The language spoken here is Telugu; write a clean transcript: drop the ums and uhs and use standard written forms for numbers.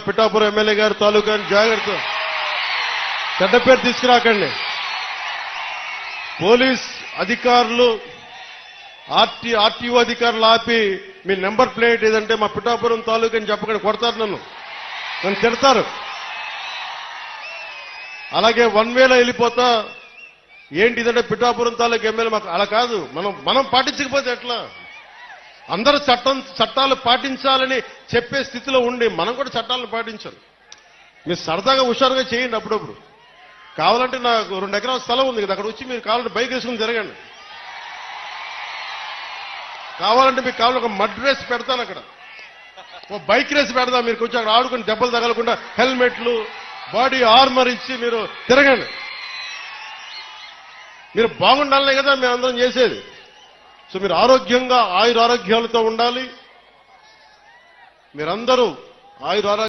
పిఠాపురం ఎమ్మెల్యే గారు తాలూకాని జాగ్రత్త, చెడ్డ పేరు తీసుకురాకండి. పోలీస్ అధికారులు ఆర్టీఓ అధికారులు ఆపి మీ నెంబర్ ప్లేట్ ఏదంటే మా పిఠాపురం తాలూకా అని చెప్పకండి, కొడతారు, నన్ను తిడతారు. అలాగే వన్ వేలో వెళ్ళిపోతా ఏంటిదంటే పిఠాపురం తాలూకా ఎమ్మెల్యే మాకు అలా కాదు. మనం పాటించకపోతే ఎట్లా? అందరూ చట్టాలు పాటించాలని చెప్పే స్థితిలో ఉండి మనం కూడా చట్టాలను పాటించాలి. మీరు సరదాగా హుషారుగా చేయండి. అప్పుడప్పుడు కావాలంటే నాకు 2 ఎకరాల స్థలం ఉంది కదా, అక్కడ వచ్చి మీరు కావాలంటే బైక్ వేసుకుని తిరగండి. కావాలంటే మీకు కావాలంటే ఒక మడ్ రేస్ పెడతాను, అక్కడ ఓ బైక్ రేస్ పెడతాం. మీరు కొంచెం అక్కడ ఆడుకుని దెబ్బలు తగలకుండా హెల్మెట్లు బాడీ ఆర్మర్ ఇచ్చి మీరు తిరగండి. మీరు బాగుండాలనే కదా మేము అందరం చేసేది. సో మీరు ఆరోగ్యంగా ఆయురారోగ్యాలతో ఉండాలి. మీరందరూ ఆయురారోగ్య